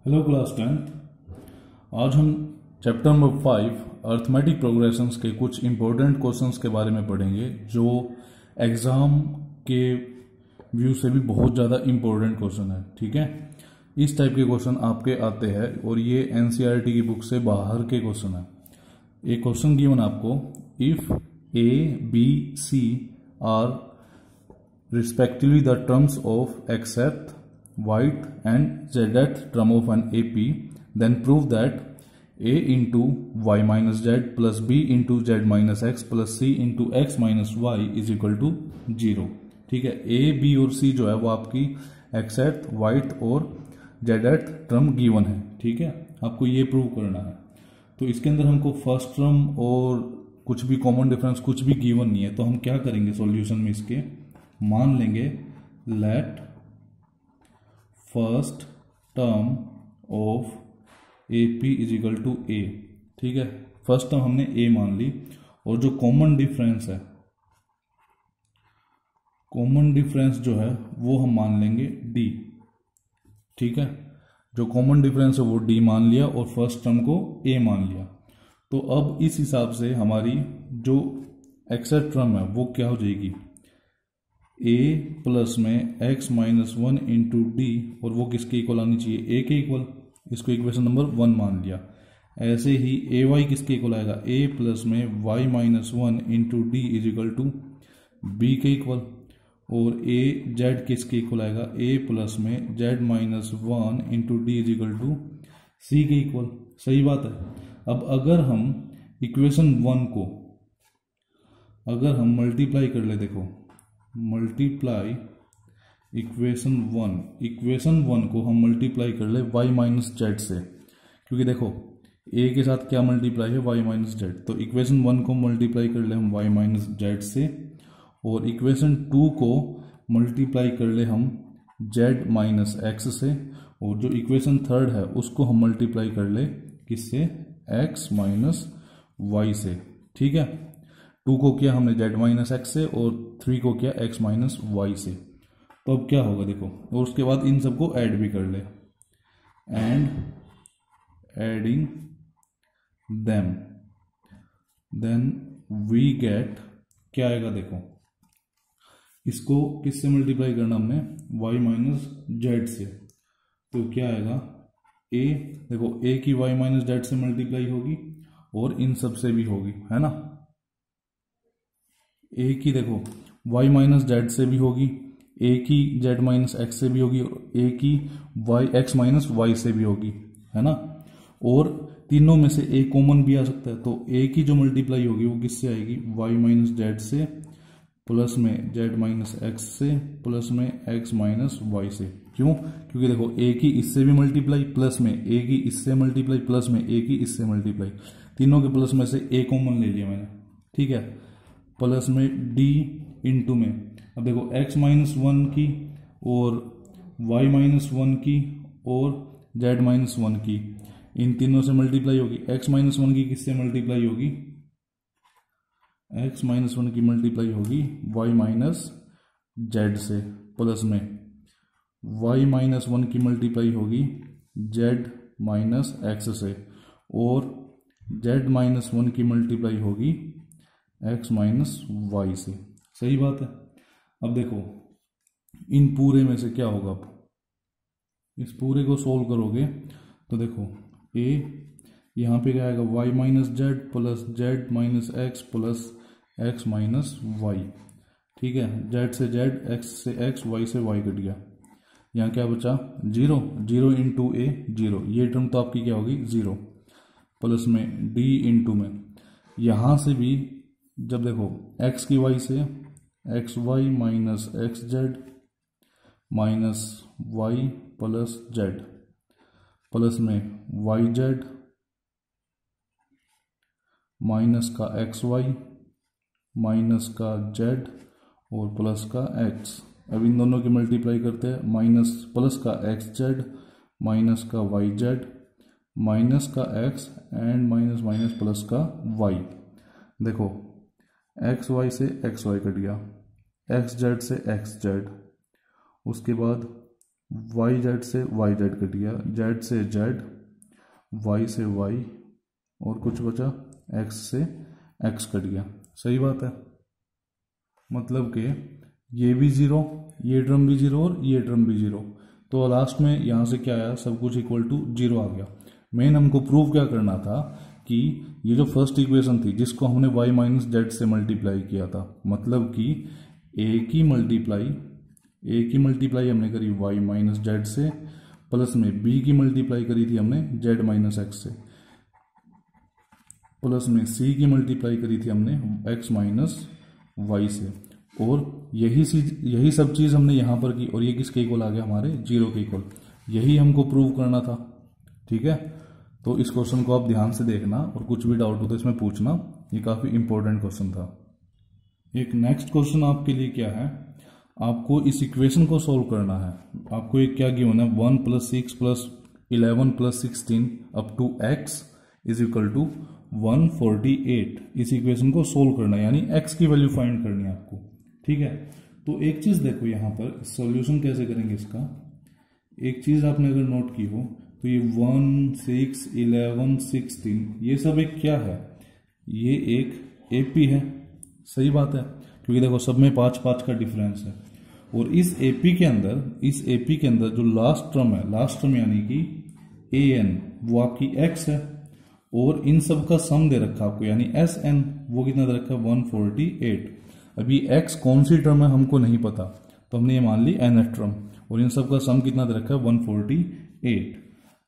Hello class 10th। आज हम chapter number 5 arithmetic progressions के कुछ इंपॉर्टेंट क्वेश्चंस के बारे में पढ़ेंगे जो एग्जाम के व्यू से भी बहुत ज़्यादा इंपॉर्टेंट क्वेश्चन है। ठीक है, इस टाइप के क्वेश्चन आपके आते हैं और ये एनसीईआरटी की बुक से बाहर के क्वेश्चन है। एक क्वेश्चन गिवन आपको, if a b c are respectively the terms of xth, yth and zth term of an AP, then prove that a into y minus z plus b into z minus x plus c into x minus y is equal to 0। ठीक है, a b और c जो है वो आपकी xth, yth और zth term given है। ठीक है, आपको ये प्रूव करना है। तो इसके अंदर हमको फर्स्ट टर्म और कुछ भी कॉमन डिफरेंस कुछ भी गिवन नहीं है, तो हम क्या करेंगे सॉल्यूशन में, इसके मान लेंगे let first term of A P is equal to A. ठीक है, फर्स्ट टर्म हमने ए मान ली और जो कॉमन डिफरेंस है, कॉमन डिफरेंस जो है वो हम मान लेंगे डी। ठीक है, जो कॉमन डिफरेंस है वो डी मान लिया और फर्स्ट टर्म को ए मान लिया। तो अब इस हिसाब से हमारी जो एक्सेट टर्म है वो क्या हो जाएगी, a प्लस में x माइनस 1 इंटू डी, और वो किसके इक्वल आनी चाहिए, a के इक्वल। इसको इक्वेशन नंबर 1 मान लिया। ऐसे ही ए वाई किसके इक्वल आएगा, a प्लस में y minus 1 into d is equal to b के इक्वल, और a z किसके इक्वल आएगा, a प्लस में z minus 1 into d is equal to c के इक्वल। सही बात है। अब अगर हम इक्वेशन 1 को अगर हम मल्टीप्लाई कर ले, देखो मल्टीप्लाई इक्वेशन 1 को हम मल्टीप्लाई कर ले y माइनस जेड से, क्योंकि देखो a के साथ क्या मल्टीप्लाई है, y माइनस जेड। तो इक्वेशन 1 को मल्टीप्लाई कर ले हम y माइनस जेड से, और इक्वेशन 2 को मल्टीप्लाई कर ले हम z माइनस एक्स से, और जो इक्वेशन 3 है उसको हम मल्टीप्लाई कर ले किससे, x माइनस वाई से। ठीक है, 2 को किया हमने z माइनस एक्स से और 3 को किया x माइनस वाई से। तो अब क्या होगा देखो, और उसके बाद इन सबको ऐड भी कर ले, and adding them then we get, क्या आएगा देखो, इसको किससे मल्टीप्लाई करना हमने, y माइनस जेड से। तो क्या आएगा, a, देखो a की y माइनस जेड से मल्टीप्लाई होगी और इन सब से भी होगी, है ना। a की देखो y माइनस जेड से भी होगी, a की z माइनस एक्स से भी होगी, और a की y एक्स माइनस वाई से भी होगी, है ना। और तीनों में से a कॉमन भी आ सकता है, तो a की जो मल्टीप्लाई होगी वो किससे आएगी, y माइनस जेड से प्लस में z माइनस एक्स से प्लस में x माइनस वाई से। क्यों, क्योंकि देखो a की इससे भी मल्टीप्लाई प्लस में a की इससे मल्टीप्लाई प्लस में a की इससे मल्टीप्लाई, तीनों के प्लस में से a कॉमन ले लिया मैंने। ठीक है, प्लस में d इंटू में, अब देखो x माइनस 1 की और y माइनस 1 की और z माइनस 1 की, इन तीनों से मल्टीप्लाई होगी। x माइनस 1 की किससे मल्टीप्लाई होगी, x माइनस 1 की मल्टीप्लाई होगी y माइनस जेड से, प्लस में y माइनस 1 की मल्टीप्लाई होगी z माइनस एक्स से, और z माइनस 1 की मल्टीप्लाई होगी x माइनस वाई से। सही बात है। अब देखो इन पूरे में से क्या होगा, अब इस पूरे को सोल्व करोगे तो देखो a यहाँ पे क्या आएगा, y minus z plus z minus x plus x minus y. ठीक है, z से z, x से x, y से y कट गया। यहाँ क्या बचा, 0 इंटू ए 0, ये टर्म तो आपकी क्या होगी 0, प्लस में d इंटू में, यहाँ से भी जब देखो x की y से x y minus x z minus y plus z, प्लस में वाई जेड माइनस का एक्स वाई माइनस का जेड और प्लस का एक्स। अब इन दोनों की मल्टीप्लाई करते हैं, माइनस प्लस का एक्स जेड माइनस का वाई जेड माइनस का x and minus minus plus का वाई। देखो एक्स वाई से एक्स वाई कट गया, एक्स जेड से एक्स जेड, उसके बाद वाई जेड से वाई जेड कट गया, जेड से जेड, वाई से वाई, और कुछ बचा एक्स से एक्स कट गया। सही बात है, मतलब कि ये भी जीरो, ये टर्म भी जीरो और ये टर्म भी जीरो, तो लास्ट में यहाँ से क्या आया, सब कुछ इक्वल टू जीरो आ गया। मेन हमको प्रूव क्या करना था कि ये जो फर्स्ट इक्वेशन थी जिसको हमने y माइनस जेड से मल्टीप्लाई किया था, मतलब कि a की मल्टीप्लाई हमने करी y माइनस जेड से, प्लस में b की मल्टीप्लाई करी थी हमने z माइनस एक्स से, प्लस में c की मल्टीप्लाई करी थी हमने x माइनस वाई से, और यही सब चीज हमने यहां पर की, और ये किसके इक्वल आ गया, हमारे जीरो के इक्वल। यही हमको प्रूव करना था। ठीक है, तो इस क्वेश्चन को आप ध्यान से देखना और कुछ भी डाउट हो तो इसमें पूछना, ये काफी इंपॉर्टेंट क्वेश्चन था। एक नेक्स्ट क्वेश्चन आपके लिए क्या है, आपको इस इक्वेशन को सोल्व करना है। आपको एक क्या गिवन है, 1 + 6 + 11 + 16 up to x is equal to 148। इस इक्वेशन को सोल्व करना है, यानी x की वैल्यू फाइंड करनी है आपको। ठीक है, तो एक चीज देखो यहाँ पर सॉल्यूशन कैसे करेंगे इसका। एक चीज आपने अगर नोट की हो तो ये 1, 6, 11, 16 ये सब एक क्या है, ये एक एपी है। सही बात है, क्योंकि देखो सब में 5-5 का डिफरेंस है, और इस एपी के अंदर जो लास्ट टर्म यानी कि an वो आपकी x है, और इन सब का सम दे रखा आपको यानी Sn वो कितना दे रखा है 148। अभी x कौन सी टर्म है हमको नहीं पता, तो हमने ये मान ली nth टर्म, और इन सब का सम कितना दे रखा है 148।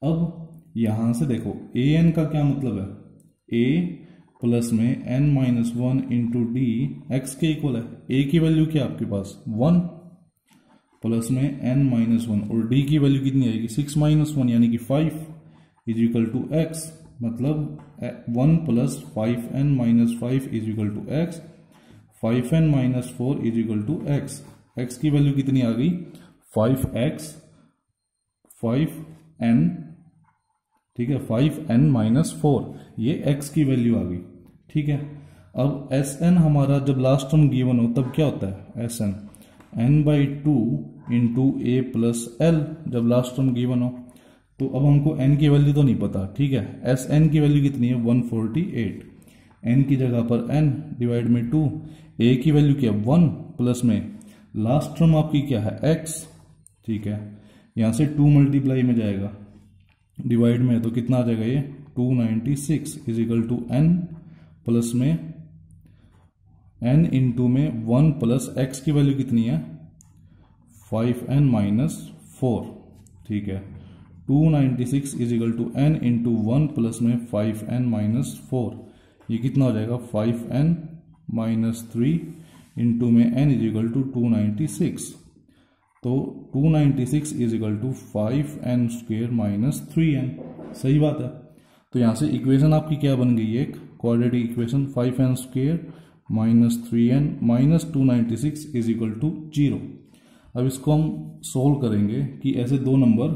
अब यहां से देखो an का क्या मतलब है, a प्लस में n-1 इंटू डी एक्स के इक्वल है। a की वैल्यू क्या आपके पास 1 प्लस में n-1, और d की वैल्यू कितनी आएगी 6-1 यानी कि 5 इज इक्वल टू एक्स, मतलब 1 + 5n-5 is equal to x, 5n-4 is equal to x. X की वैल्यू कितनी आ गई 5x 5n, ठीक है 5n-4, ये x की वैल्यू आ गई। ठीक है, अब Sn हमारा जब लास्ट टर्म गिवन हो तब क्या होता है Sn n/2 into a plus l, जब लास्ट टर्म गिवन हो। तो अब हमको n की वैल्यू तो नहीं पता। ठीक है, Sn की वैल्यू कितनी है 148, n की जगह पर n डिवाइड में 2, a की वैल्यू क्या 1 प्लस में लास्ट टर्म आपकी क्या है x। ठीक है, यहां से 2 मल्टीप्लाई में जाएगा, डिवाइड में तो कितना आ जाएगा ये 296 is equal to n plus में n इंटू में 1 प्लस x की वैल्यू कितनी है 5n-4। ठीक है, 296 is equal to n into 1 plus में 5n-4, ये कितना हो जाएगा 5n-3 इंटू में n इज इक्वल टू 296। तो 296 is equal to 5n² - 3n। सही बात है, तो यहां से इक्वेशन आपकी क्या बन गई, एक quadratic equation 5n² - 3n - 296 is equal to 0। अब इसको हम सोल्व करेंगे कि ऐसे दो नंबर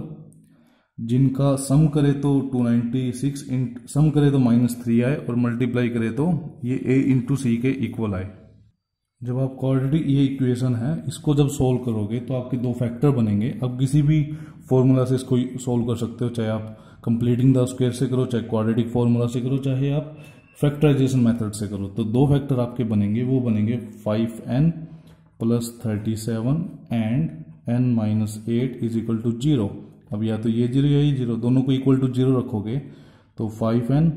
जिनका सम करे तो 296 सम करे तो -3 आए, और मल्टीप्लाई करे तो ये a इंटू सी के इक्वल आए। जब आप क्वाड्रेटिक ये इक्वेशन है इसको जब सोल्व करोगे तो आपके दो फैक्टर बनेंगे। अब किसी भी फॉर्मूला से इसको सोल्व कर सकते हो, चाहे आप कंप्लीटिंग द स्क्वायर से करो, चाहे क्वाड्रेटिक फॉर्मूला से करो, चाहे आप फैक्टराइजेशन मेथड से करो। तो दो फैक्टर आपके बनेंगे, वो बनेंगे 5n + 37 and n-8 is equal to 0। अब या तो ये 0 या ये 0, दोनों को इक्वल टू 0 रखोगे तो 5n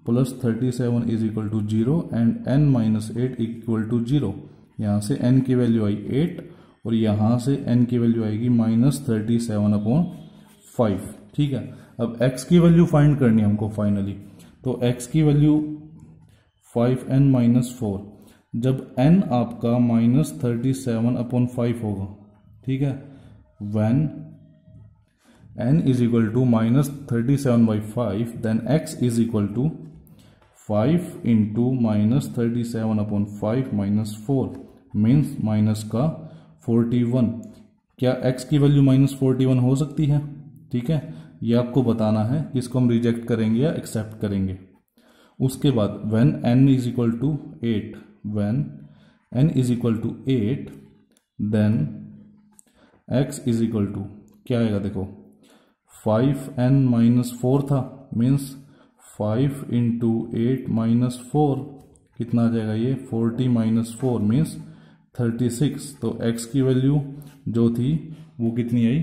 + 37 is equal to 0 and n-8 equal to 0। यहाँ से n की वैल्यू आई 8, और यहाँ से n की वैल्यू आएगी -37/5। ठीक है, अब x की वैल्यू फाइंड करनी है हमको फाइनली, तो x की वैल्यू 5n-4, जब n आपका -37/5 होगा। ठीक है, when n is equal to -37/5 then x is equal to 5 into -37/5 - 4 means minus का 41। क्या x की वैल्यू -41 हो सकती है? ठीक है, ये आपको बताना है कि इसको हम रिजेक्ट करेंगे या एक्सेप्ट करेंगे। उसके बाद when n is equal to 8, when n is equal to 8 then x is equal to क्या आएगा देखो 5n-4 था, मीन्स 5 इंटू 8-4 कितना आ जाएगा ये 40-4 मीन्स 36। तो x की वैल्यू जो थी वो कितनी आई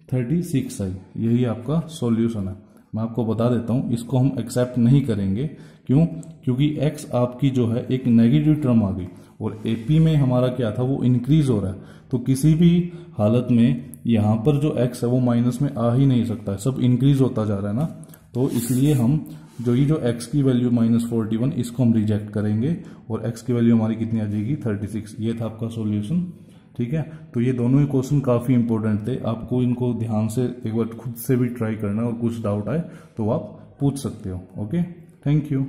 36 आई। यही आपका सॉल्यूशन है। मैं आपको बता देता हूं इसको हम एक्सेप्ट नहीं करेंगे। क्यों? क्योंकि x आपकी जो है एक नेगेटिव टर्म आ गई और AP में हमारा क्या था वो इंक्रीज हो रहा है। तो किसी भी हालत में यहां पर जो x है वो माइनस में आ ही नहीं सकता है, सब इंक्रीज होता जा रहा है ना। तो इसलिए हम जो x की वैल्यू -41 इसको हम रिजेक्ट करेंगे और x की वैल्यू हमारी कितनी आ जाएगी 36। ये था आपका सॉल्यूशन। ठीक है, तो ये दोनों ही क्वेश्चन काफी इंपॉर्टेंट थे। आपको इनको ध्यान से एक बार खुद से भी ट्राई करना और कुछ डाउट आए तो आप पूछ सकते हो। Okay, thank you.